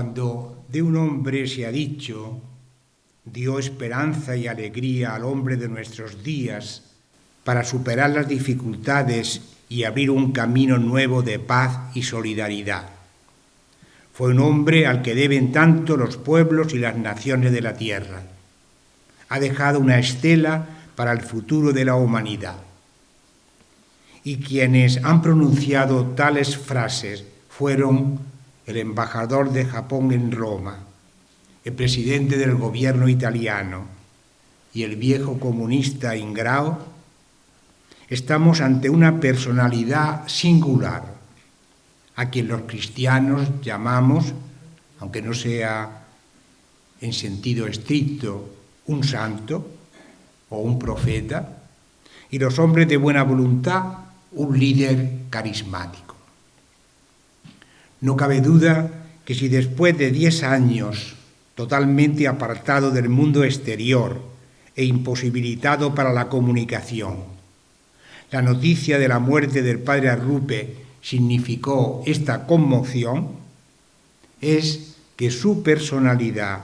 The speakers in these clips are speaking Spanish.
Cuando de un hombre se ha dicho, dio esperanza y alegría al hombre de nuestros días para superar las dificultades y abrir un camino nuevo de paz y solidaridad. Fue un hombre al que deben tanto los pueblos y las naciones de la tierra. Ha dejado una estela para el futuro de la humanidad. Y quienes han pronunciado tales frases fueron el embajador de Japón en Roma, el presidente del gobierno italiano y el viejo comunista Ingrao. Estamos ante una personalidad singular, a quien los cristianos llamamos, aunque no sea en sentido estricto, un santo o un profeta, y los hombres de buena voluntad, un líder carismático. No cabe duda que si después de 10 años totalmente apartado del mundo exterior e imposibilitado para la comunicación, la noticia de la muerte del padre Arrupe significó esta conmoción, es que su personalidad,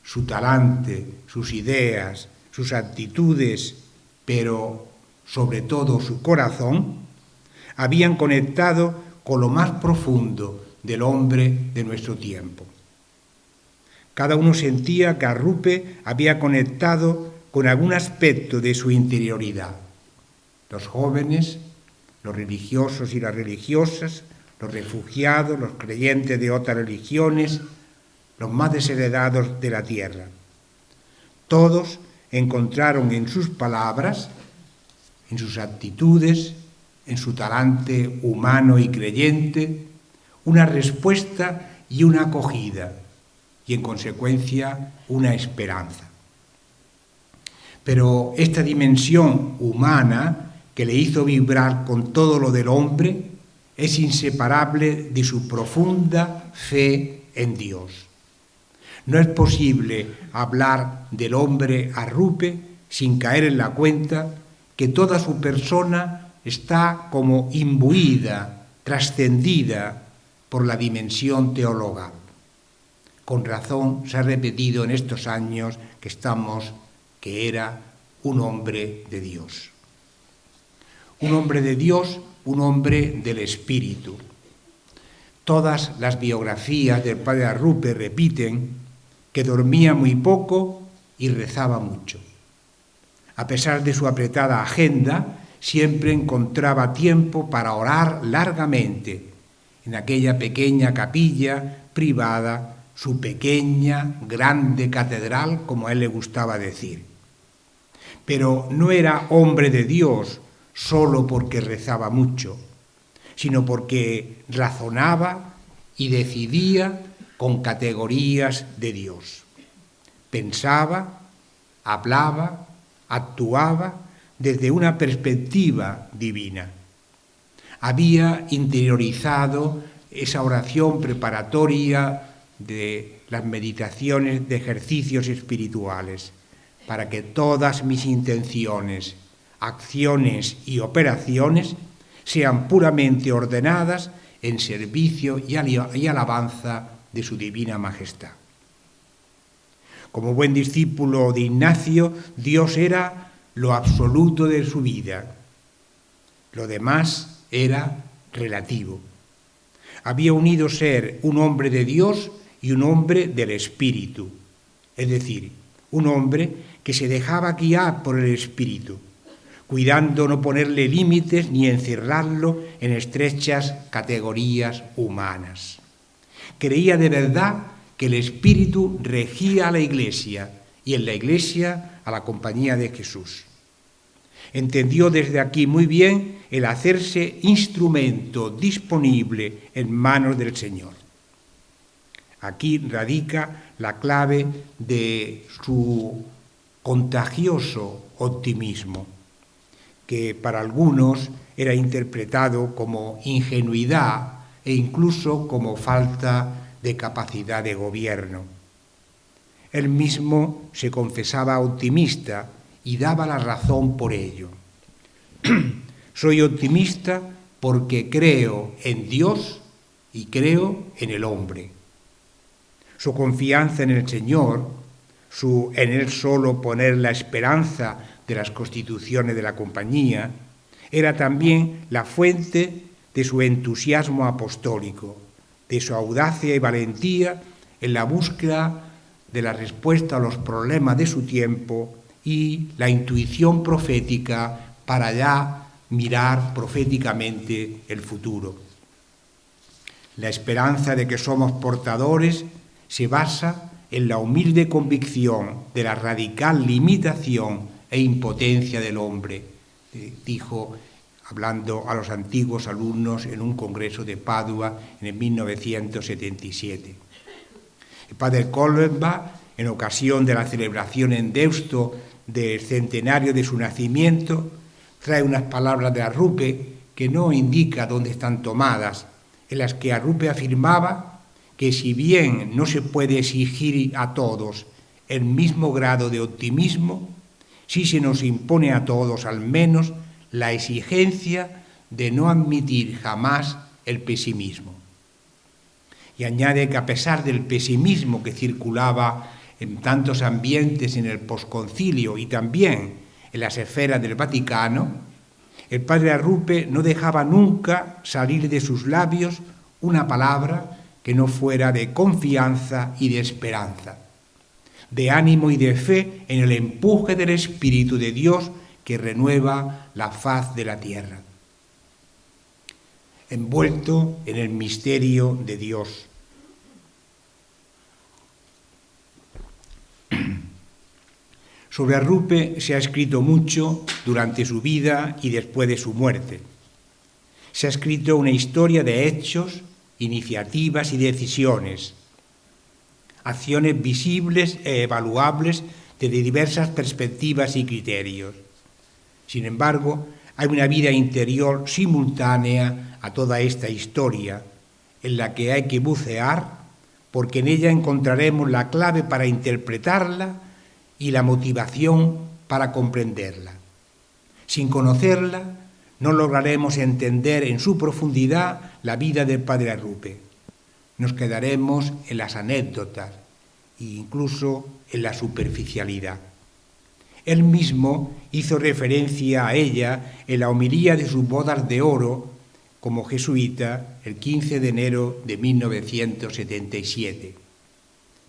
su talante, sus ideas, sus actitudes, pero sobre todo su corazón, habían conectado con lo más profundo del hombre de nuestro tiempo. Cada uno sentía que Arrupe había conectado con algún aspecto de su interioridad. Los jóvenes, los religiosos y las religiosas, los refugiados, los creyentes de otras religiones, los más desheredados de la tierra. Todos encontraron en sus palabras, en sus actitudes, en su talante humano y creyente, una respuesta y una acogida, y en consecuencia una esperanza. Pero esta dimensión humana que le hizo vibrar con todo lo del hombre es inseparable de su profunda fe en Dios. No es posible hablar del hombre Arrupe sin caer en la cuenta que toda su persona está como imbuida, trascendida por la dimensión teologal. Con razón se ha repetido en estos años que era un hombre de Dios. Un hombre de Dios, un hombre del Espíritu. Todas las biografías del padre Arrupe repiten que dormía muy poco y rezaba mucho. A pesar de su apretada agenda, siempre encontraba tiempo para orar largamente en aquella pequeña capilla privada, su pequeña, grande catedral, como a él le gustaba decir. Pero no era hombre de Dios solo porque rezaba mucho, sino porque razonaba y decidía con categorías de Dios. Pensaba, hablaba, actuaba desde una perspectiva divina. Había interiorizado esa oración preparatoria de las meditaciones de ejercicios espirituales para que todas mis intenciones, acciones y operaciones sean puramente ordenadas en servicio y alabanza de su divina majestad. Como buen discípulo de Ignacio, Dios era lo absoluto de su vida. Lo demás era relativo. Había unido ser un hombre de Dios y un hombre del Espíritu, es decir, un hombre que se dejaba guiar por el Espíritu, cuidando no ponerle límites ni encerrarlo en estrechas categorías humanas. Creía de verdad que el Espíritu regía a la Iglesia y en la Iglesia a la compañía de Jesús. Entendió desde aquí muy bien el hacerse instrumento disponible en manos del Señor. Aquí radica la clave de su contagioso optimismo, que para algunos era interpretado como ingenuidad e incluso como falta de capacidad de gobierno. Él mismo se confesaba optimista y daba la razón por ello. Soy optimista porque creo en Dios y creo en el hombre. Su confianza en el Señor, su en Él solo poner la esperanza de las constituciones de la compañía, era también la fuente de su entusiasmo apostólico, de su audacia y valentía en la búsqueda de la respuesta a los problemas de su tiempo y la intuición profética para ya mirar proféticamente el futuro. La esperanza de que somos portadores se basa en la humilde convicción de la radical limitación e impotencia del hombre, dijo hablando a los antiguos alumnos en un congreso de Padua en el 1977. El padre Kollenbach, en ocasión de la celebración en Deusto del centenario de su nacimiento, trae unas palabras de Arrupe que no indica dónde están tomadas, en las que Arrupe afirmaba que si bien no se puede exigir a todos el mismo grado de optimismo, sí se nos impone a todos al menos la exigencia de no admitir jamás el pesimismo. Y añade que a pesar del pesimismo que circulaba en tantos ambientes en el posconcilio y también en las esferas del Vaticano, el padre Arrupe no dejaba nunca salir de sus labios una palabra que no fuera de confianza y de esperanza, de ánimo y de fe en el empuje del Espíritu de Dios que renueva la faz de la tierra. Envuelto en el misterio de Dios. Sobre Arrupe se ha escrito mucho durante su vida y después de su muerte. Se ha escrito una historia de hechos, iniciativas y decisiones, acciones visibles e evaluables desde diversas perspectivas y criterios. Sin embargo, hay una vida interior simultánea a toda esta historia, en la que hay que bucear, porque en ella encontraremos la clave para interpretarla y la motivación para comprenderla. Sin conocerla, no lograremos entender en su profundidad la vida del padre Arrupe. Nos quedaremos en las anécdotas e incluso en la superficialidad. Él mismo hizo referencia a ella en la homilía de sus bodas de oro como jesuita el 15 de enero de 1977.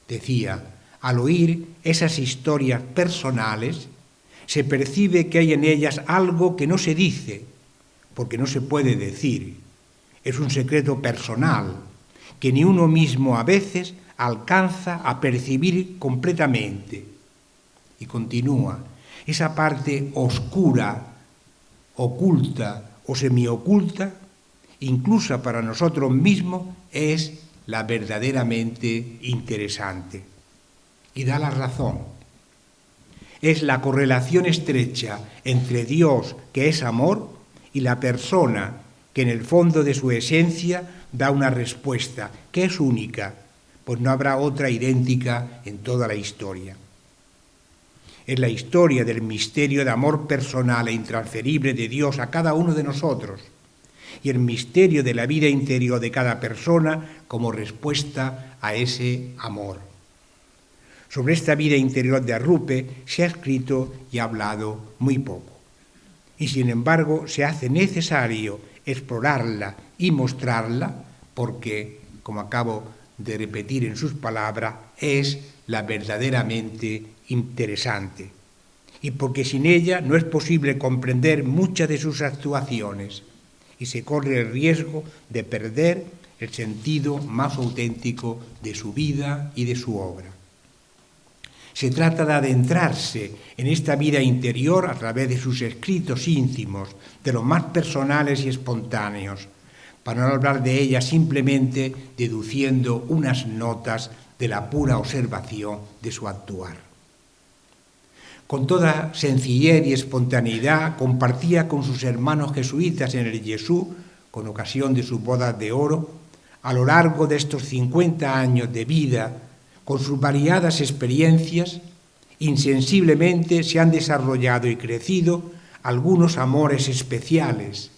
Decía: al oír esas historias personales, se percibe que hay en ellas algo que no se dice, porque no se puede decir. Es un secreto personal que ni uno mismo a veces alcanza a percibir completamente. Y continúa: esa parte oscura, oculta o semioculta, incluso para nosotros mismos, es la verdaderamente interesante. Y da la razón. Es la correlación estrecha entre Dios, que es amor, y la persona, que en el fondo de su esencia da una respuesta, que es única, pues no habrá otra idéntica en toda la historia. Es la historia del misterio de amor personal e intransferible de Dios a cada uno de nosotros, y el misterio de la vida interior de cada persona como respuesta a ese amor. Sobre esta vida interior de Arrupe se ha escrito y hablado muy poco. Y sin embargo se hace necesario explorarla y mostrarla porque, como acabo de repetir en sus palabras, es la verdaderamente interesante. Y porque sin ella no es posible comprender muchas de sus actuaciones y se corre el riesgo de perder el sentido más auténtico de su vida y de su obra. Se trata de adentrarse en esta vida interior a través de sus escritos íntimos, de los más personales y espontáneos, para no hablar de ella simplemente deduciendo unas notas de la pura observación de su actuar. Con toda sencillez y espontaneidad compartía con sus hermanos jesuitas en el Jesús, con ocasión de sus bodas de oro, a lo largo de estos 50 años de vida, con sus variadas experiencias, insensiblemente se han desarrollado y crecido algunos amores especiales,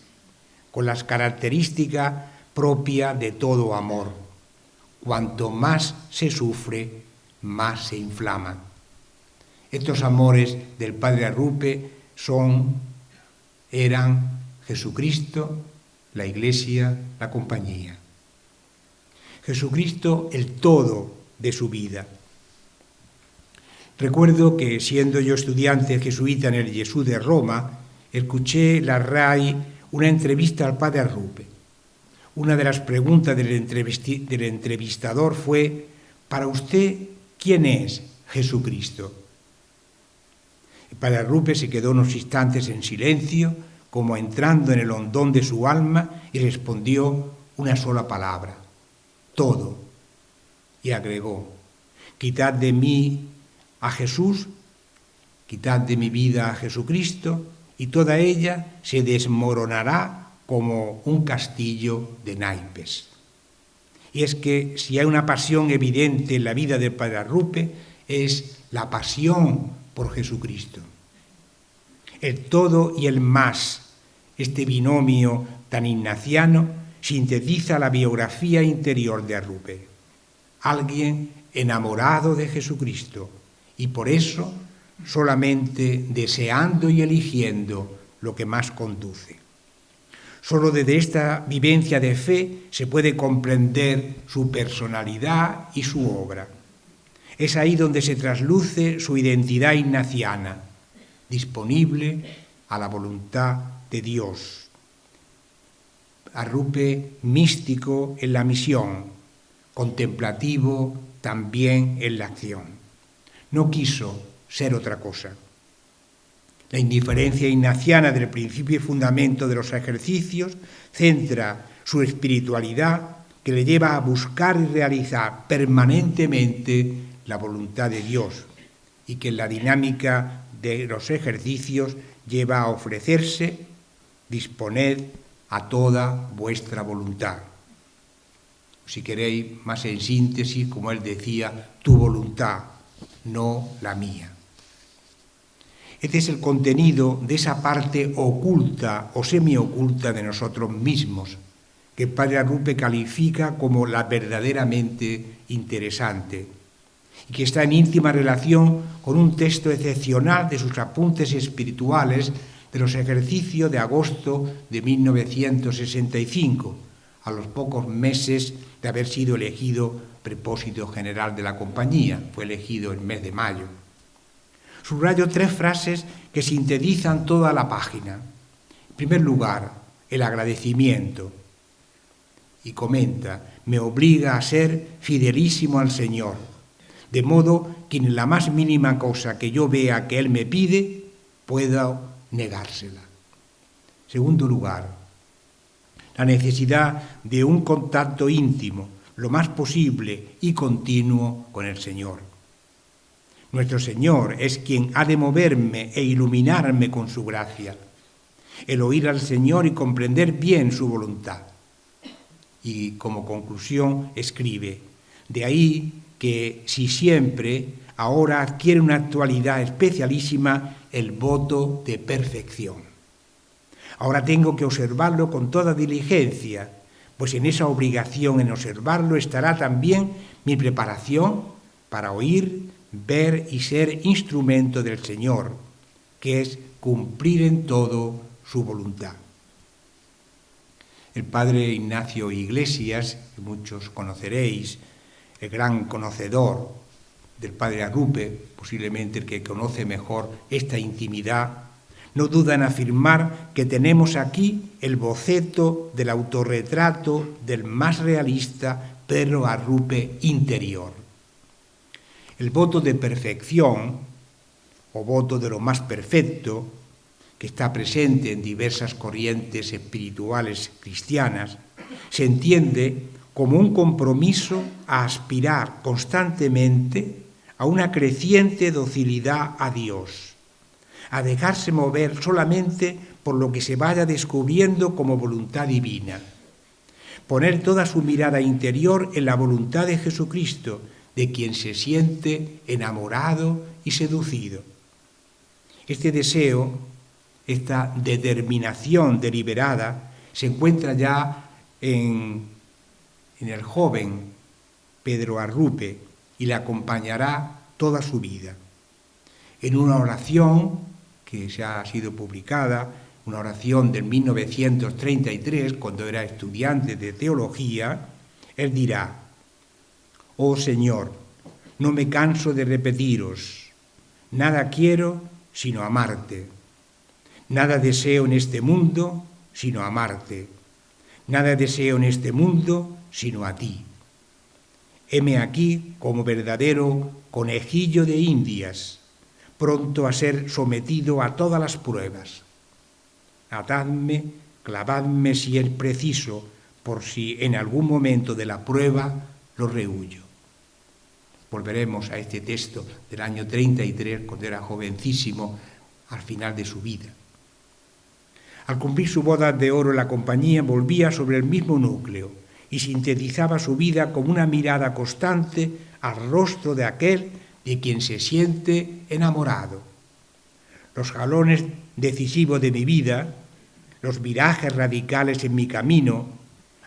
con las características propias de todo amor. Cuanto más se sufre, más se inflaman. Estos amores del padre Arrupe eran Jesucristo, la Iglesia, la compañía. Jesucristo, el todo de su vida. Recuerdo que, siendo yo estudiante jesuita en el Jesús de Roma, escuché la RAI una entrevista al padre Arrupe. Una de las preguntas del entrevistador fue: para usted, ¿quién es Jesucristo? El padre Arrupe se quedó unos instantes en silencio, como entrando en el hondón de su alma, y respondió una sola palabra: todo. Y agregó: quitad de mí a Jesús, quitad de mi vida a Jesucristo, y toda ella se desmoronará como un castillo de naipes. Y es que si hay una pasión evidente en la vida del padre Arrupe, es la pasión por Jesucristo. El todo y el más, este binomio tan ignaciano, sintetiza la biografía interior de Arrupe. Alguien enamorado de Jesucristo y por eso solamente deseando y eligiendo lo que más conduce. Solo desde esta vivencia de fe se puede comprender su personalidad y su obra. Es ahí donde se trasluce su identidad ignaciana, disponible a la voluntad de Dios. Arrupe místico en la misión, contemplativo también en la acción. No quiso ser otra cosa. La indiferencia ignaciana del principio y fundamento de los ejercicios centra su espiritualidad, que le lleva a buscar y realizar permanentemente la voluntad de Dios, y que en la dinámica de los ejercicios lleva a ofrecerse: disponed a toda vuestra voluntad. Si queréis, más en síntesis, como él decía, tu voluntad, no la mía. Este es el contenido de esa parte oculta o semioculta de nosotros mismos, que el padre Arrupe califica como la verdaderamente interesante, y que está en íntima relación con un texto excepcional de sus apuntes espirituales de los ejercicios de agosto de 1965, a los pocos meses de haber sido elegido prepósito general de la compañía. Fue elegido el mes de mayo. Subrayo 3 frases que sintetizan toda la página. En primer lugar, el agradecimiento. Y comenta: me obliga a ser fidelísimo al Señor, de modo que en la más mínima cosa que yo vea que Él me pide, pueda negársela. Segundo lugar, la necesidad de un contacto íntimo, lo más posible y continuo con el Señor. Nuestro Señor es quien ha de moverme e iluminarme con su gracia. El oír al Señor y comprender bien su voluntad. Y como conclusión escribe: de ahí que si siempre, ahora adquiere una actualidad especialísima el voto de perfección. Ahora tengo que observarlo con toda diligencia, pues en esa obligación en observarlo estará también mi preparación para oír, ver y ser instrumento del Señor, que es cumplir en todo su voluntad. El padre Ignacio Iglesias, que muchos conoceréis, el gran conocedor del padre Arrupe, posiblemente el que conoce mejor esta intimidad, no duda en afirmar que tenemos aquí el boceto del autorretrato del más realista Pedro Arrupe interior. El voto de perfección, o voto de lo más perfecto, que está presente en diversas corrientes espirituales cristianas, se entiende como un compromiso a aspirar constantemente a una creciente docilidad a Dios, a dejarse mover solamente por lo que se vaya descubriendo como voluntad divina, poner toda su mirada interior en la voluntad de Jesucristo, de quien se siente enamorado y seducido. Este deseo, esta determinación deliberada, se encuentra ya en el joven Pedro Arrupe, y le acompañará toda su vida. En una oración que ya ha sido publicada, una oración del 1933, cuando era estudiante de teología, él dirá: «Oh Señor, no me canso de repetiros, nada quiero sino amarte. Nada deseo en este mundo sino amarte. Nada deseo en este mundo sino a ti. Heme aquí como verdadero conejillo de Indias, pronto a ser sometido a todas las pruebas. Atadme, clavadme si es preciso, por si en algún momento de la prueba lo rehuyo». Volveremos a este texto del año 33, cuando era jovencísimo, al final de su vida. Al cumplir su boda de oro en la compañía, volvía sobre el mismo núcleo y sintetizaba su vida como una mirada constante al rostro de aquel de quien se siente enamorado. Los jalones decisivos de mi vida, los virajes radicales en mi camino,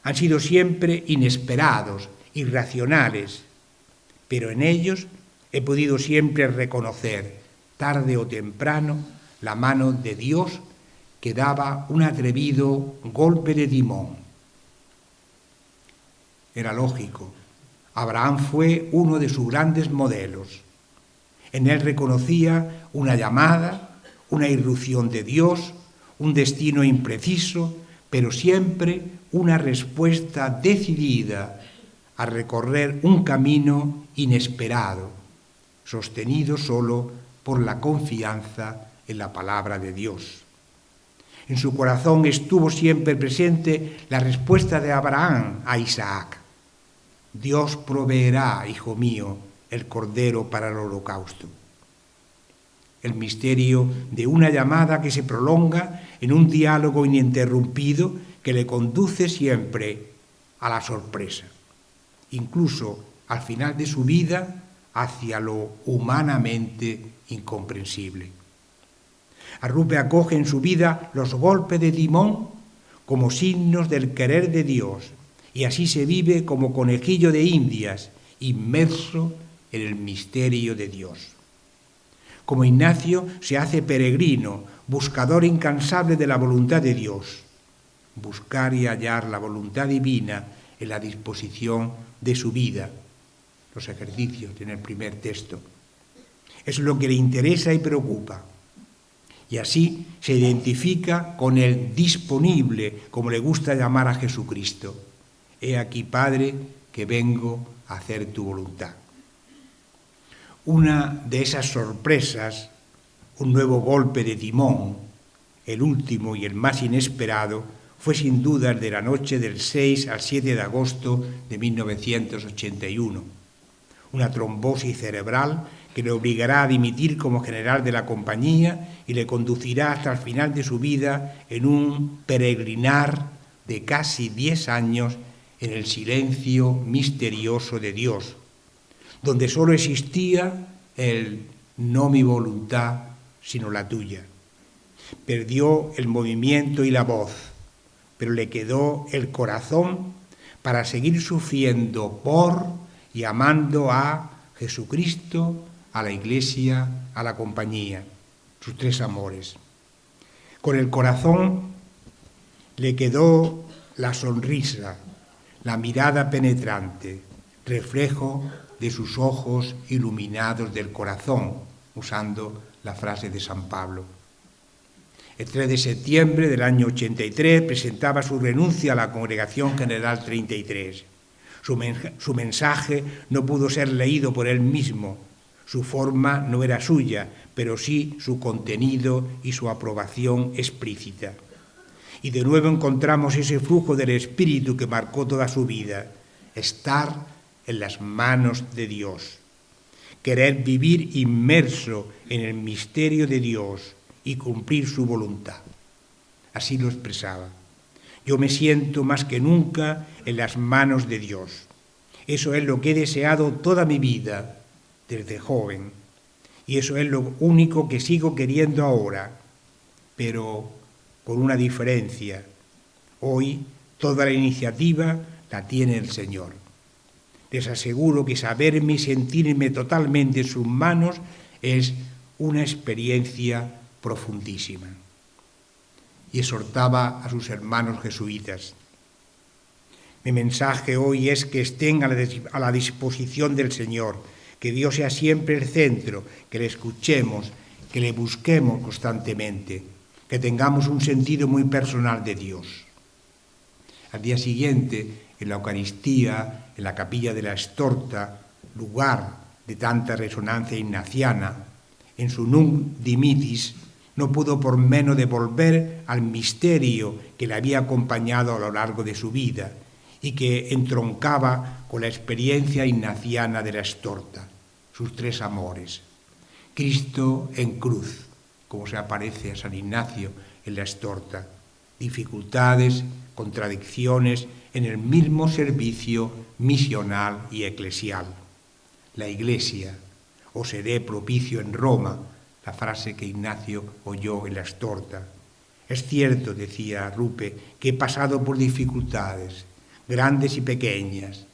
han sido siempre inesperados, irracionales, pero en ellos he podido siempre reconocer, tarde o temprano, la mano de Dios que daba un atrevido golpe de timón. Era lógico. Abraham fue uno de sus grandes modelos. En él reconocía una llamada, una irrupción de Dios, un destino impreciso, pero siempre una respuesta decidida a recorrer un camino inesperado, sostenido solo por la confianza en la palabra de Dios. En su corazón estuvo siempre presente la respuesta de Abraham a Isaac: «Dios proveerá, hijo mío, el cordero para el holocausto». El misterio de una llamada que se prolonga en un diálogo ininterrumpido que le conduce siempre a la sorpresa, incluso al final de su vida, hacia lo humanamente incomprensible. Arrupe acoge en su vida los golpes de timón como signos del querer de Dios, y así se vive como conejillo de Indias, inmerso en el misterio de Dios. Como Ignacio, se hace peregrino, buscador incansable de la voluntad de Dios. Buscar y hallar la voluntad divina en la disposición de su vida. Los ejercicios en el primer texto. Es lo que le interesa y preocupa. Y así se identifica con el disponible, como le gusta llamar a Jesucristo. He aquí, Padre, que vengo a hacer tu voluntad. Una de esas sorpresas, un nuevo golpe de timón, el último y el más inesperado, fue sin duda el de la noche del 6 al 7 de agosto de 1981. Una trombosis cerebral que le obligará a dimitir como general de la compañía y le conducirá hasta el final de su vida en un peregrinar de casi 10 años en el silencio misterioso de Dios, donde solo existía el «no mi voluntad, sino la tuya». Perdió el movimiento y la voz, pero le quedó el corazón para seguir sufriendo por y amando a Jesucristo, a la Iglesia, a la compañía, sus tres amores. Con el corazón le quedó la sonrisa, la mirada penetrante, reflejo de sus ojos iluminados del corazón, usando la frase de San Pablo. El 3 de septiembre del año 83 presentaba su renuncia a la Congregación General 33. Su mensaje no pudo ser leído por él mismo. Su forma no era suya, pero sí su contenido y su aprobación explícita. Y de nuevo encontramos ese flujo del Espíritu que marcó toda su vida: estar en las manos de Dios, querer vivir inmerso en el misterio de Dios y cumplir su voluntad. Así lo expresaba. Yo me siento más que nunca en las manos de Dios. Eso es lo que he deseado toda mi vida, desde joven. Y eso es lo único que sigo queriendo ahora, pero con una diferencia. Hoy toda la iniciativa la tiene el Señor. Les aseguro que saberme y sentirme totalmente en sus manos es una experiencia profundísima. Y exhortaba a sus hermanos jesuitas. Mi mensaje hoy es que estén a la disposición del Señor, que Dios sea siempre el centro, que le escuchemos, que le busquemos constantemente, que tengamos un sentido muy personal de Dios. Al día siguiente, en la Eucaristía, en la capilla de la Estorta, lugar de tanta resonancia ignaciana, en su Nunc Dimittis, no pudo por menos de volver al misterio que le había acompañado a lo largo de su vida y que entroncaba con la experiencia ignaciana de la Estorta, sus tres amores. Cristo en cruz, como se aparece a San Ignacio en la Estorta, dificultades, contradicciones en el mismo servicio misional y eclesial. La Iglesia, os seré propicio en Roma, la frase que Ignacio oyó en la Estorta. Es cierto, decía Rupe, que he pasado por dificultades, grandes y pequeñas,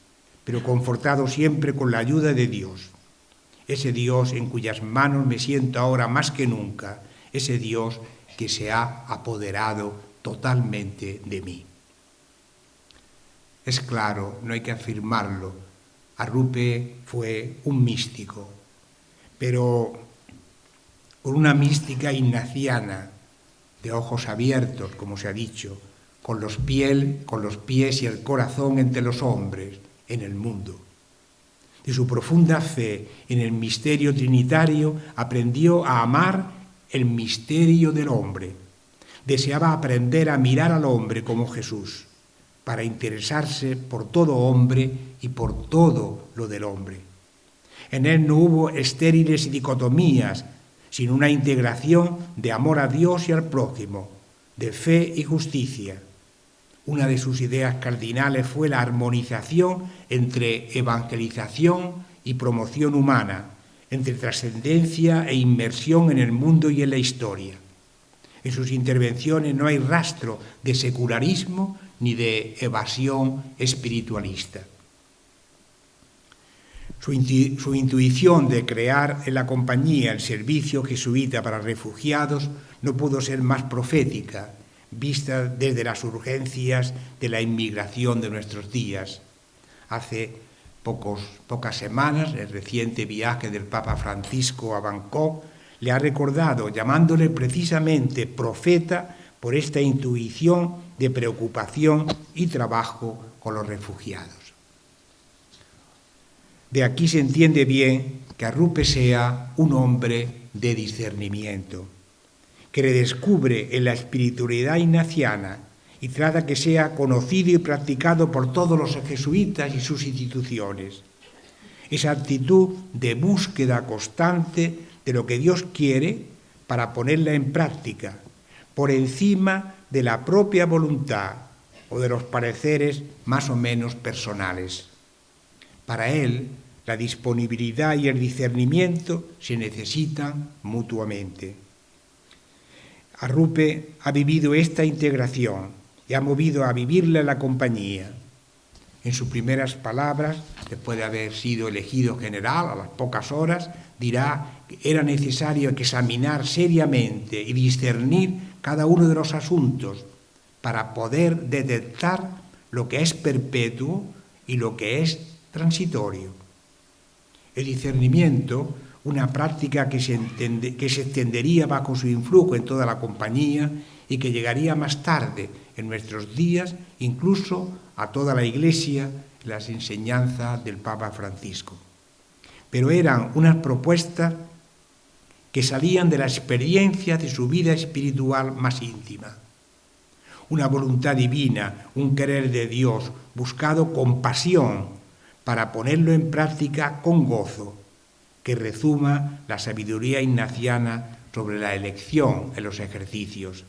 pero confortado siempre con la ayuda de Dios. Ese Dios en cuyas manos me siento ahora más que nunca, ese Dios que se ha apoderado totalmente de mí. Es claro, no hay que afirmarlo, Arrupe fue un místico, pero con una mística ignaciana, de ojos abiertos, como se ha dicho, con los pies y el corazón entre los hombres, en el mundo. De su profunda fe en el misterio trinitario aprendió a amar el misterio del hombre. Deseaba aprender a mirar al hombre como Jesús, para interesarse por todo hombre y por todo lo del hombre. En él no hubo estériles dicotomías, sino una integración de amor a Dios y al prójimo, de fe y justicia. Una de sus ideas cardinales fue la armonización entre evangelización y promoción humana, entre trascendencia e inmersión en el mundo y en la historia. En sus intervenciones no hay rastro de secularismo ni de evasión espiritualista. Su intuición de crear en la compañía el servicio jesuita para refugiados no pudo ser más profética, vista desde las urgencias de la inmigración de nuestros días. Hace pocas semanas, el reciente viaje del Papa Francisco a Bangkok le ha recordado, llamándole precisamente profeta por esta intuición de preocupación y trabajo con los refugiados. De aquí se entiende bien que Arrupe sea un hombre de discernimiento, que redescubre en la espiritualidad ignaciana y trata que sea conocido y practicado por todos los jesuitas y sus instituciones. Esa actitud de búsqueda constante de lo que Dios quiere para ponerla en práctica, por encima de la propia voluntad o de los pareceres más o menos personales. Para él, la disponibilidad y el discernimiento se necesitan mutuamente. Arrupe ha vivido esta integración y ha movido a vivirla en la compañía. En sus primeras palabras, después de haber sido elegido general a las pocas horas, dirá que era necesario examinar seriamente y discernir cada uno de los asuntos para poder detectar lo que es perpetuo y lo que es transitorio. El discernimiento, una práctica que se extendería bajo su influjo en toda la compañía y que llegaría más tarde en nuestros días, incluso a toda la Iglesia, las enseñanzas del Papa Francisco. Pero eran unas propuestas que salían de la experiencia de su vida espiritual más íntima. Una voluntad divina, un querer de Dios buscado con pasión para ponerlo en práctica con gozo, que rezuma la sabiduría ignaciana sobre la elección en los ejercicios.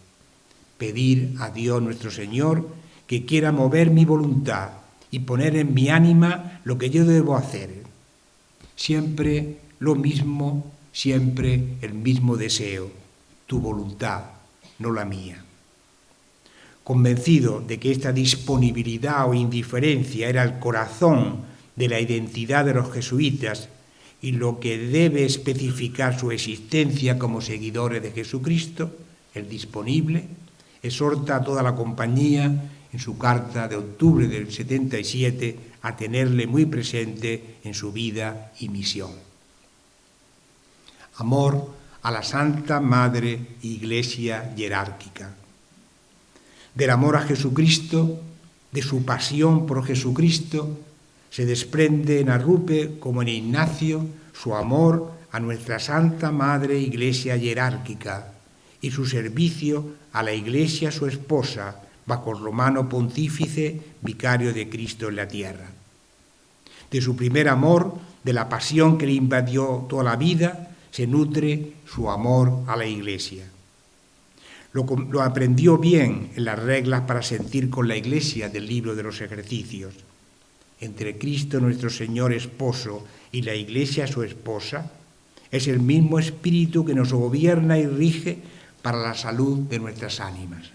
Pedir a Dios nuestro Señor que quiera mover mi voluntad y poner en mi ánima lo que yo debo hacer. Siempre lo mismo, siempre el mismo deseo, tu voluntad, no la mía. Convencido de que esta disponibilidad o indiferencia era el corazón de la identidad de los jesuitas y lo que debe especificar su existencia como seguidores de Jesucristo, el disponible, exhorta a toda la compañía en su carta de octubre del 77 a tenerle muy presente en su vida y misión. Amor a la Santa Madre Iglesia jerárquica. Del amor a Jesucristo, de su pasión por Jesucristo, se desprende en Arrupe, como en Ignacio, su amor a nuestra Santa Madre Iglesia jerárquica y su servicio a la Iglesia su esposa, bajo el romano pontífice, vicario de Cristo en la tierra. De su primer amor, de la pasión que le invadió toda la vida, se nutre su amor a la Iglesia. Lo aprendió bien en las reglas para sentir con la Iglesia del libro de los ejercicios. Entre Cristo nuestro Señor esposo y la Iglesia su esposa, es el mismo Espíritu que nos gobierna y rige para la salud de nuestras ánimas.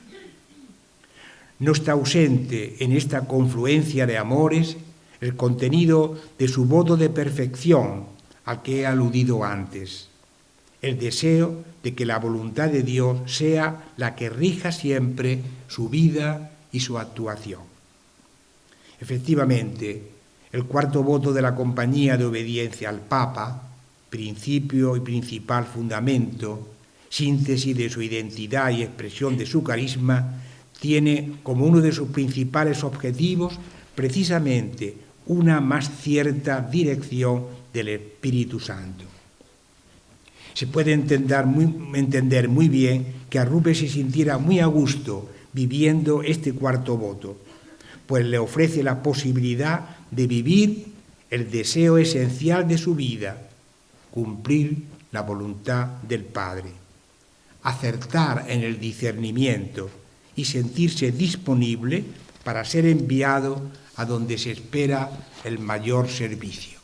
No está ausente en esta confluencia de amores el contenido de su voto de perfección al que he aludido antes, el deseo de que la voluntad de Dios sea la que rija siempre su vida y su actuación. Efectivamente, el cuarto voto de la Compañía de Obediencia al Papa, principio y principal fundamento, síntesis de su identidad y expresión de su carisma, tiene como uno de sus principales objetivos precisamente una más cierta dirección del Espíritu Santo. Se puede entender muy bien que Arrupe se sintiera muy a gusto viviendo este cuarto voto, pues le ofrece la posibilidad de vivir el deseo esencial de su vida, cumplir la voluntad del Padre, acertar en el discernimiento y sentirse disponible para ser enviado a donde se espera el mayor servicio.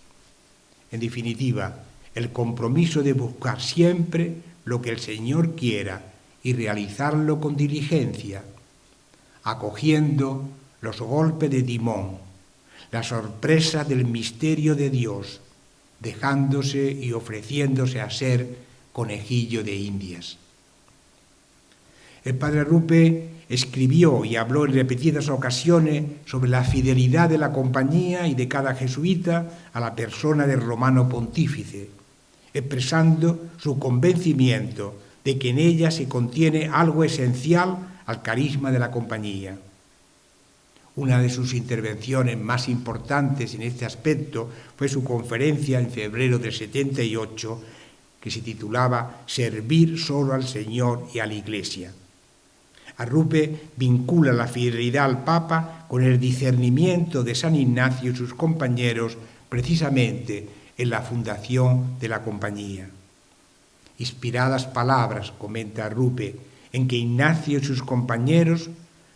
En definitiva, el compromiso de buscar siempre lo que el Señor quiera y realizarlo con diligencia, acogiendo los golpes de timón, la sorpresa del misterio de Dios, dejándose y ofreciéndose a ser conejillo de Indias. El padre Arrupe escribió y habló en repetidas ocasiones sobre la fidelidad de la compañía y de cada jesuita a la persona del romano pontífice, expresando su convencimiento de que en ella se contiene algo esencial al carisma de la compañía. Una de sus intervenciones más importantes en este aspecto fue su conferencia en febrero del 78, que se titulaba «Servir solo al Señor y a la Iglesia». Arrupe vincula la fidelidad al Papa con el discernimiento de San Ignacio y sus compañeros precisamente en la fundación de la compañía. Inspiradas palabras, comenta Arrupe, en que Ignacio y sus compañeros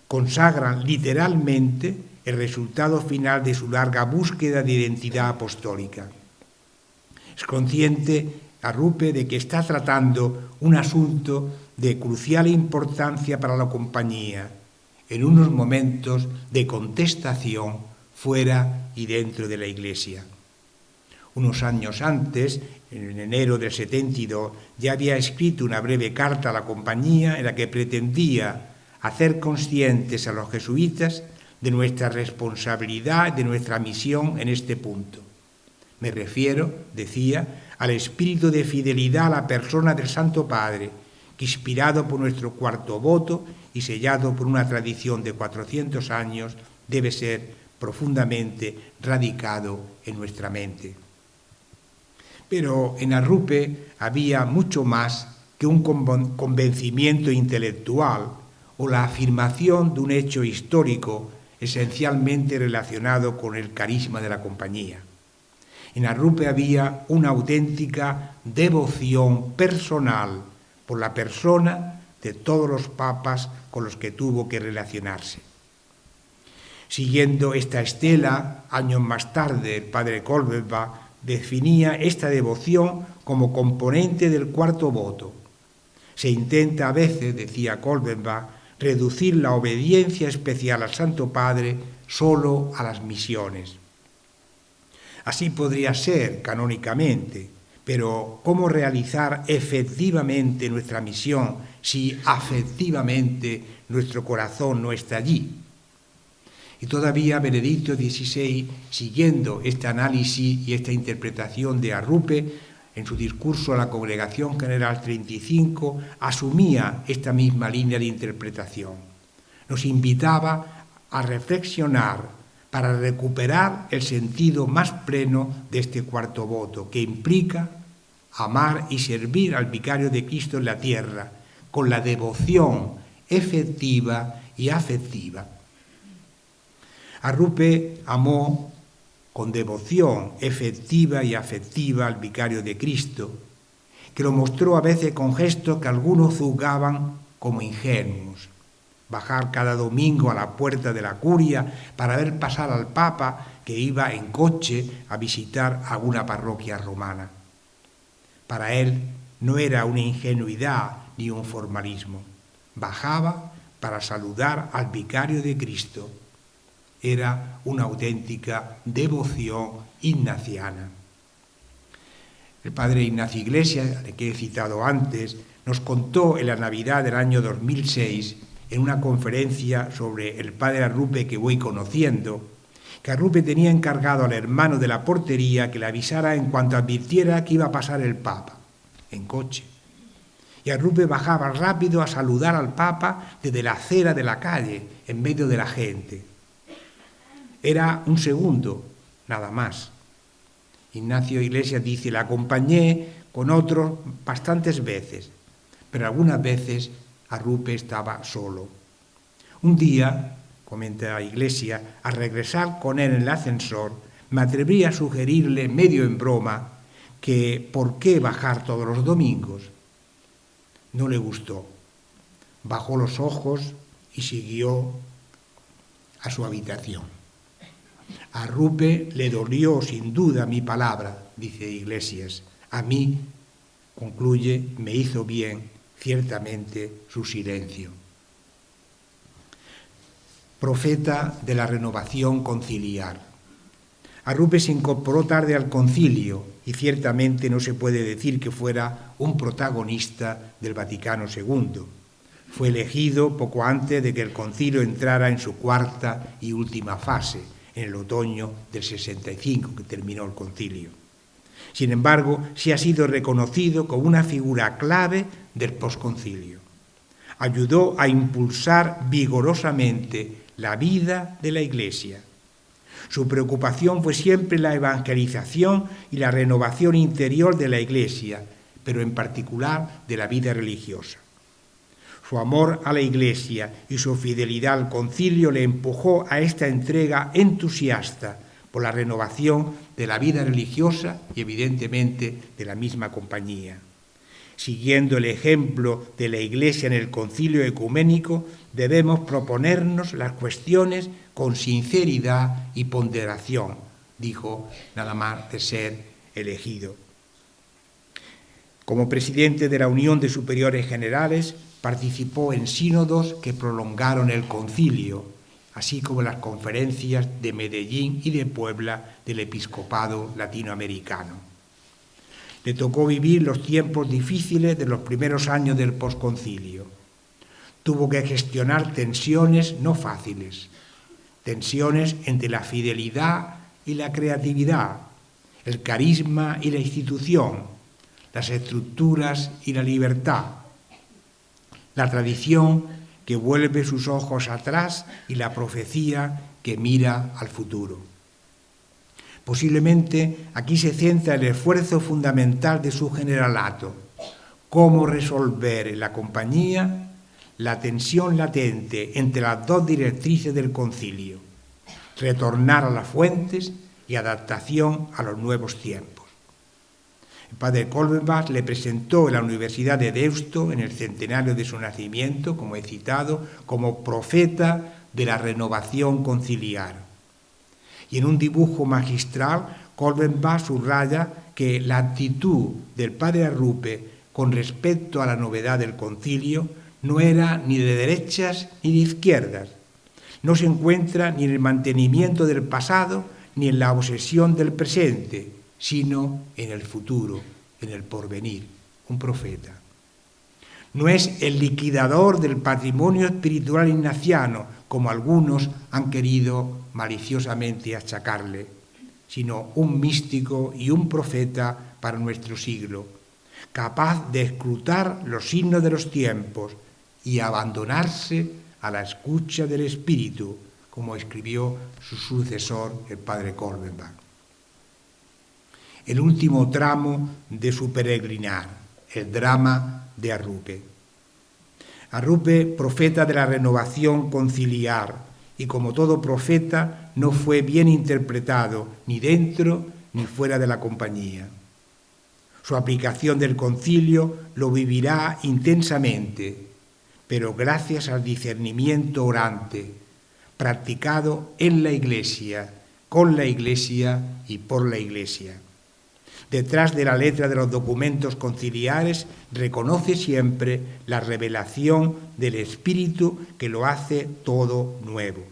consagran literalmente el resultado final de su larga búsqueda de identidad apostólica. Es consciente Arrupe de que está tratando un asunto de crucial importancia para la compañía, en unos momentos de contestación fuera y dentro de la Iglesia. Unos años antes, en enero del 72, ya había escrito una breve carta a la compañía en la que pretendía hacer conscientes a los jesuitas de nuestra responsabilidad, de nuestra misión en este punto. Me refiero, decía, al espíritu de fidelidad a la persona del Santo Padre, que inspirado por nuestro cuarto voto y sellado por una tradición de 400 años, debe ser profundamente radicado en nuestra mente. Pero en Arrupe había mucho más que un convencimiento intelectual o la afirmación de un hecho histórico esencialmente relacionado con el carisma de la compañía. En Arrupe había una auténtica devoción personal por la persona de todos los papas con los que tuvo que relacionarse. Siguiendo esta estela, años más tarde, el padre Kolbenbach definía esta devoción como componente del cuarto voto. Se intenta a veces, decía Kolbenbach, reducir la obediencia especial al Santo Padre solo a las misiones. Así podría ser canónicamente, pero ¿cómo realizar efectivamente nuestra misión si afectivamente nuestro corazón no está allí? Y todavía Benedicto XVI, siguiendo este análisis y esta interpretación de Arrupe, en su discurso a la Congregación General 35, asumía esta misma línea de interpretación. Nos invitaba a reflexionar para recuperar el sentido más pleno de este cuarto voto, que implica amar y servir al vicario de Cristo en la tierra, con la devoción efectiva y afectiva. Arrupe amó con devoción efectiva y afectiva al vicario de Cristo, que lo mostró a veces con gestos que algunos juzgaban como ingenuos. Bajar cada domingo a la puerta de la curia para ver pasar al Papa que iba en coche a visitar alguna parroquia romana. Para él no era una ingenuidad ni un formalismo. Bajaba para saludar al vicario de Cristo. Era una auténtica devoción ignaciana. El padre Ignacio Iglesias, al que he citado antes, nos contó en la Navidad del año 2006, en una conferencia sobre el padre Arrupe que voy conociendo, que Arrupe tenía encargado al hermano de la portería que le avisara en cuanto advirtiera que iba a pasar el Papa, en coche. Y Arrupe bajaba rápido a saludar al Papa desde la acera de la calle, en medio de la gente. Era un segundo, nada más. Ignacio Iglesias dice, la acompañé con otros bastantes veces, pero algunas veces Arrupe estaba solo. Un día, comenta Iglesias, al regresar con él en el ascensor, me atreví a sugerirle, medio en broma, que ¿por qué bajar todos los domingos? No le gustó. Bajó los ojos y siguió a su habitación. A Arrupe le dolió sin duda mi palabra, dice Iglesias. A mí, concluye, me hizo bien ciertamente su silencio. Profeta de la renovación conciliar. Arrupe se incorporó tarde al concilio y ciertamente no se puede decir que fuera un protagonista del Vaticano II. Fue elegido poco antes de que el concilio entrara en su cuarta y última fase, en el otoño del 65, que terminó el concilio. Sin embargo, sí ha sido reconocido como una figura clave del posconcilio. Ayudó a impulsar vigorosamente la vida de la Iglesia. Su preocupación fue siempre la evangelización y la renovación interior de la Iglesia, pero en particular de la vida religiosa. Su amor a la Iglesia y su fidelidad al concilio le empujó a esta entrega entusiasta por la renovación de la vida religiosa y evidentemente de la misma compañía. Siguiendo el ejemplo de la Iglesia en el concilio ecuménico, debemos proponernos las cuestiones con sinceridad y ponderación, dijo nada más de ser elegido. Como presidente de la Unión de Superiores Generales, participó en sínodos que prolongaron el concilio, así como en las conferencias de Medellín y de Puebla del episcopado latinoamericano. Le tocó vivir los tiempos difíciles de los primeros años del posconcilio. Tuvo que gestionar tensiones no fáciles, tensiones entre la fidelidad y la creatividad, el carisma y la institución, las estructuras y la libertad, la tradición que vuelve sus ojos atrás y la profecía que mira al futuro. Posiblemente aquí se centra el esfuerzo fundamental de su generalato, cómo resolver en la compañía la tensión latente entre las dos directrices del concilio, retornar a las fuentes y adaptación a los nuevos tiempos. El padre Kolbenbach le presentó en la Universidad de Deusto, en el centenario de su nacimiento, como he citado, como profeta de la renovación conciliar. Y en un dibujo magistral, Kolbenbach subraya que la actitud del padre Arrupe con respecto a la novedad del concilio no era ni de derechas ni de izquierdas. No se encuentra ni en el mantenimiento del pasado ni en la obsesión del presente, sino en el futuro, en el porvenir, un profeta. No es el liquidador del patrimonio espiritual ignaciano, como algunos han querido maliciosamente achacarle, sino un místico y un profeta para nuestro siglo, capaz de escrutar los signos de los tiempos y abandonarse a la escucha del Espíritu, como escribió su sucesor, el padre Kolbenbach. El último tramo de su peregrinar, el drama de Arrupe. Arrupe, profeta de la renovación conciliar, y como todo profeta, no fue bien interpretado ni dentro ni fuera de la compañía. Su aplicación del concilio lo vivirá intensamente, pero gracias al discernimiento orante, practicado en la Iglesia, con la Iglesia y por la Iglesia. Detrás de la letra de los documentos conciliares reconoce siempre la revelación del Espíritu que lo hace todo nuevo.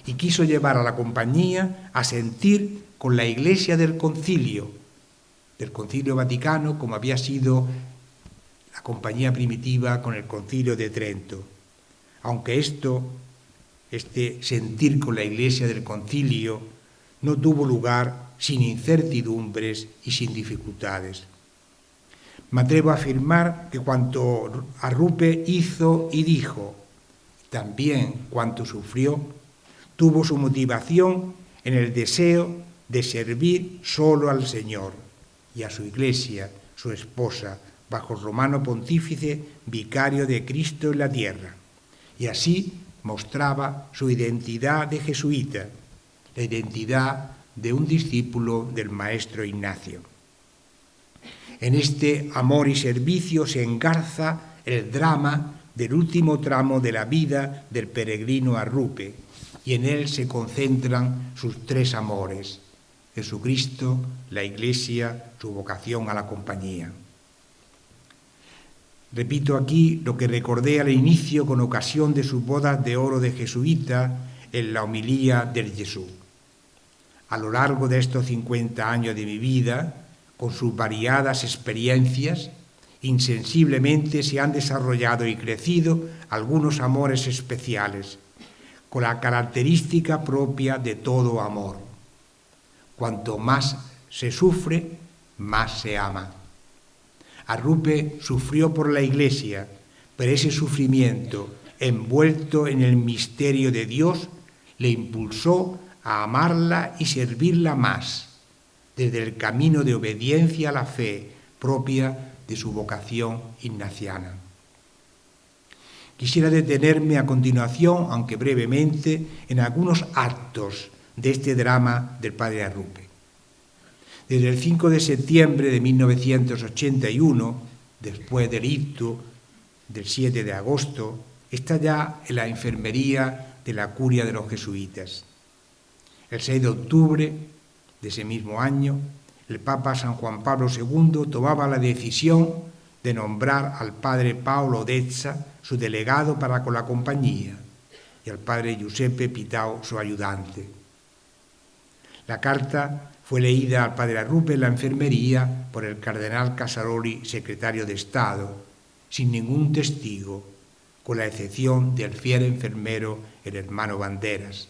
Y quiso llevar a la compañía a sentir con la Iglesia del Concilio Vaticano, como había sido la compañía primitiva con el Concilio de Trento. Aunque este sentir con la Iglesia del Concilio no tuvo lugar sin incertidumbres y sin dificultades. Me atrevo a afirmar que cuanto Arrupe hizo y dijo, también cuanto sufrió, tuvo su motivación en el deseo de servir solo al Señor y a su Iglesia, su esposa, bajo el romano pontífice, vicario de Cristo en la tierra. Y así mostraba su identidad de jesuita, la identidad de un discípulo del maestro Ignacio. En este amor y servicio se engarza el drama del último tramo de la vida del peregrino Arrupe, y en él se concentran sus tres amores: Jesucristo, la Iglesia, su vocación a la compañía. Repito aquí lo que recordé al inicio con ocasión de sus bodas de oro de jesuita en la homilía del Jesús. A lo largo de estos 50 años de mi vida, con sus variadas experiencias, insensiblemente se han desarrollado y crecido algunos amores especiales, con la característica propia de todo amor. Cuanto más se sufre, más se ama. Arrupe sufrió por la Iglesia, pero ese sufrimiento, envuelto en el misterio de Dios, le impulsó a amarla y servirla más, desde el camino de obediencia a la fe propia de su vocación ignaciana. Quisiera detenerme a continuación, aunque brevemente, en algunos actos de este drama del padre Arrupe. Desde el 5 de septiembre de 1981, después del ictus del 7 de agosto, está ya en la enfermería de la curia de los jesuitas. El 6 de octubre de ese mismo año, el Papa San Juan Pablo II tomaba la decisión de nombrar al padre Paolo Dezza su delegado para con la compañía y al padre Giuseppe Pitao su ayudante. La carta fue leída al padre Arrupe en la enfermería por el cardenal Casaroli, secretario de Estado, sin ningún testigo, con la excepción del fiel enfermero, el hermano Banderas.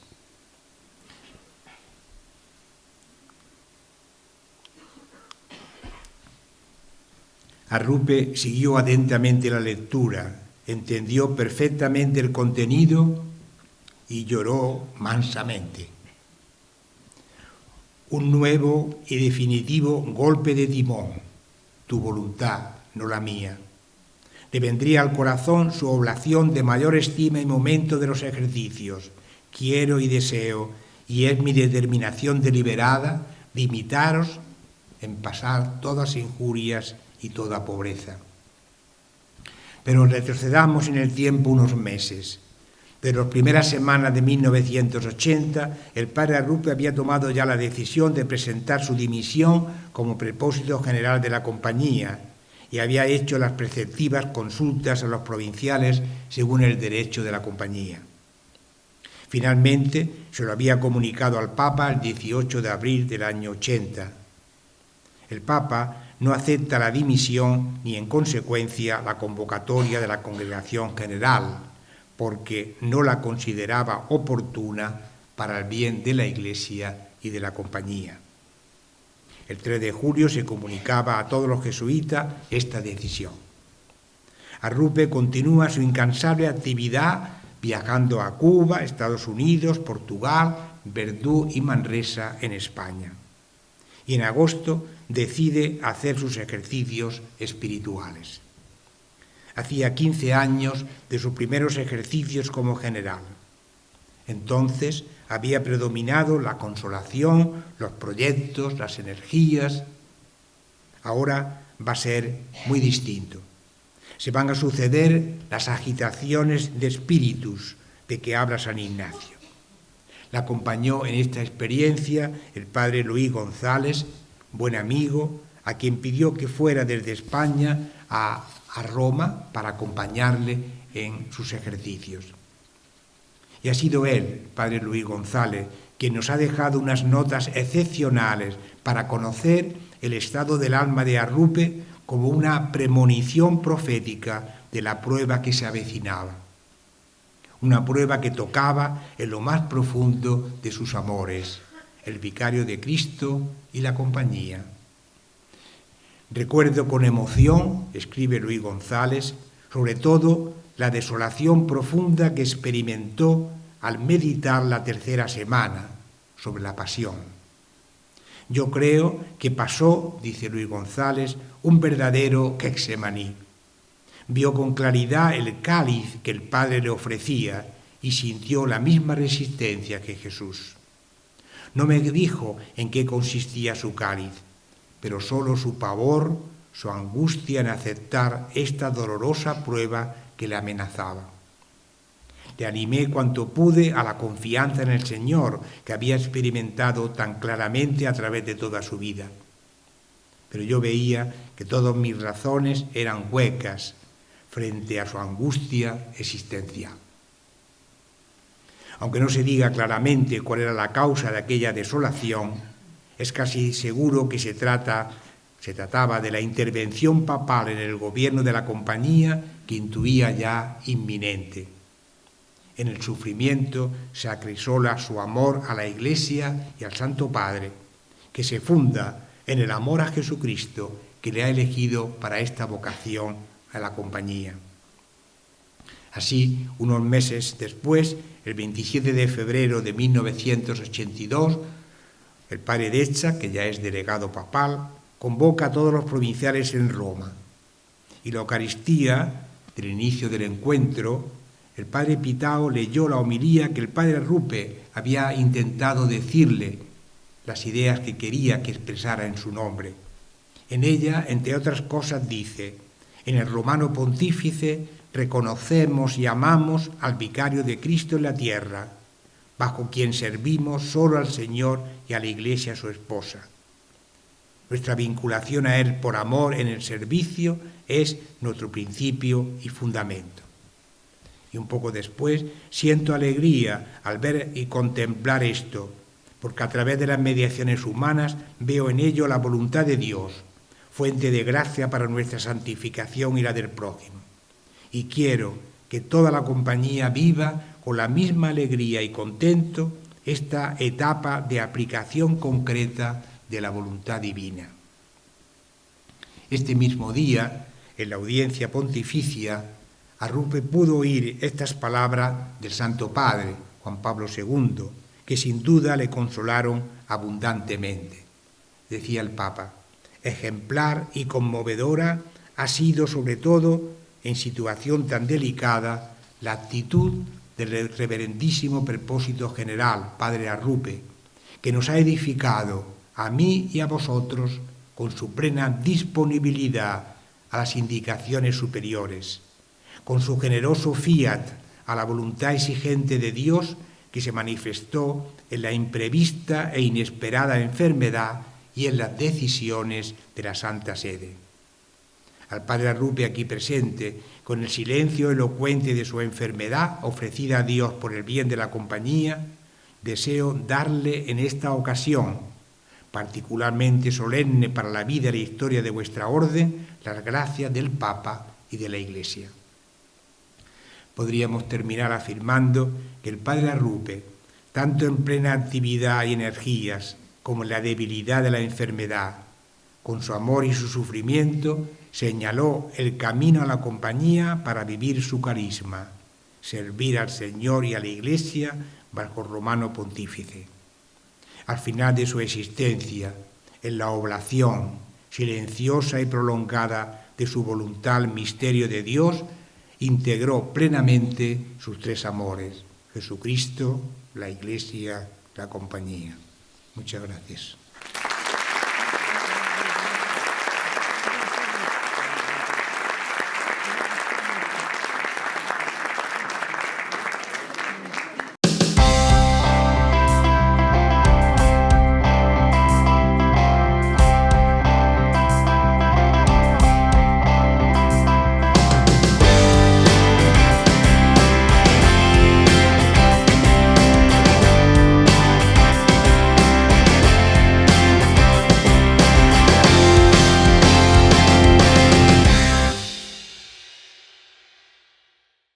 Arrupe siguió atentamente la lectura, entendió perfectamente el contenido y lloró mansamente. Un nuevo y definitivo golpe de timón, tu voluntad, no la mía. Le vendría al corazón su oblación de mayor estima y momento de los ejercicios. Quiero y deseo, y es mi determinación deliberada, de imitaros en pasar todas injurias y toda pobreza. Pero retrocedamos en el tiempo unos meses. De las primeras semanas de 1980, el padre Arrupe había tomado ya la decisión de presentar su dimisión como prepósito general de la compañía y había hecho las preceptivas consultas a los provinciales según el derecho de la compañía. Finalmente, se lo había comunicado al Papa el 18 de abril del año 80. El Papa no acepta la dimisión ni, en consecuencia, la convocatoria de la Congregación General, porque no la consideraba oportuna para el bien de la Iglesia y de la Compañía. El 3 de julio se comunicaba a todos los jesuitas esta decisión. Arrupe continúa su incansable actividad viajando a Cuba, Estados Unidos, Portugal, Verdú y Manresa en España. Y en agosto decide hacer sus ejercicios espirituales. Hacía 15 años de sus primeros ejercicios como general. Entonces había predominado la consolación, los proyectos, las energías. Ahora va a ser muy distinto. Se van a suceder las agitaciones de espíritus de que habla San Ignacio. La acompañó en esta experiencia el padre Luis González, buen amigo, a quien pidió que fuera desde España a Roma para acompañarle en sus ejercicios. Y ha sido él, el padre Luis González, quien nos ha dejado unas notas excepcionales para conocer el estado del alma de Arrupe como una premonición profética de la prueba que se avecinaba. Una prueba que tocaba en lo más profundo de sus amores, el vicario de Cristo y la compañía. Recuerdo con emoción, escribe Luis González, sobre todo la desolación profunda que experimentó al meditar la tercera semana sobre la pasión. Yo creo que pasó, dice Luis González, un verdadero Getsemaní. Vio con claridad el cáliz que el Padre le ofrecía y sintió la misma resistencia que Jesús. No me dijo en qué consistía su cáliz, pero solo su pavor, su angustia en aceptar esta dolorosa prueba que le amenazaba. Le animé cuanto pude a la confianza en el Señor que había experimentado tan claramente a través de toda su vida. Pero yo veía que todas mis razones eran huecas frente a su angustia existencial. Aunque no se diga claramente cuál era la causa de aquella desolación, es casi seguro que se trataba de la intervención papal en el gobierno de la Compañía que intuía ya inminente. En el sufrimiento se acrisola su amor a la Iglesia y al Santo Padre, que se funda en el amor a Jesucristo que le ha elegido para esta vocación a la Compañía. Así, unos meses después, el 27 de febrero de 1982, el padre Dezza, que ya es delegado papal, convoca a todos los provinciales en Roma. Y la Eucaristía, del inicio del encuentro, el padre Pitao leyó la homilía que el padre Arrupe había intentado decirle, las ideas que quería que expresara en su nombre. En ella, entre otras cosas, dice: en el romano pontífice reconocemos y amamos al vicario de Cristo en la tierra, bajo quien servimos solo al Señor y a la Iglesia su esposa. Nuestra vinculación a Él por amor en el servicio es nuestro principio y fundamento. Y un poco después siento alegría al ver y contemplar esto, porque a través de las mediaciones humanas veo en ello la voluntad de Dios, fuente de gracia para nuestra santificación y la del prójimo. Y quiero que toda la Compañía viva con la misma alegría y contento esta etapa de aplicación concreta de la voluntad divina. Este mismo día, en la audiencia pontificia, Arrupe pudo oír estas palabras del Santo Padre, Juan Pablo II, que sin duda le consolaron abundantemente. Decía el Papa: ejemplar y conmovedora ha sido, sobre todo en situación tan delicada, la actitud del reverendísimo Prepósito General, Padre Arrupe, que nos ha edificado a mí y a vosotros con su plena disponibilidad a las indicaciones superiores, con su generoso fiat a la voluntad exigente de Dios que se manifestó en la imprevista e inesperada enfermedad y en las decisiones de la Santa Sede. Al padre Arrupe aquí presente, con el silencio elocuente de su enfermedad, ofrecida a Dios por el bien de la compañía, deseo darle en esta ocasión, particularmente solemne para la vida y la historia de vuestra orden, las gracias del Papa y de la Iglesia. Podríamos terminar afirmando que el padre Arrupe, tanto en plena actividad y energías como en la debilidad de la enfermedad, con su amor y su sufrimiento, señaló el camino a la compañía para vivir su carisma, servir al Señor y a la Iglesia bajo el romano pontífice. Al final de su existencia, en la oblación silenciosa y prolongada de su voluntad al misterio de Dios, integró plenamente sus tres amores: Jesucristo, la Iglesia, la compañía. Muchas gracias.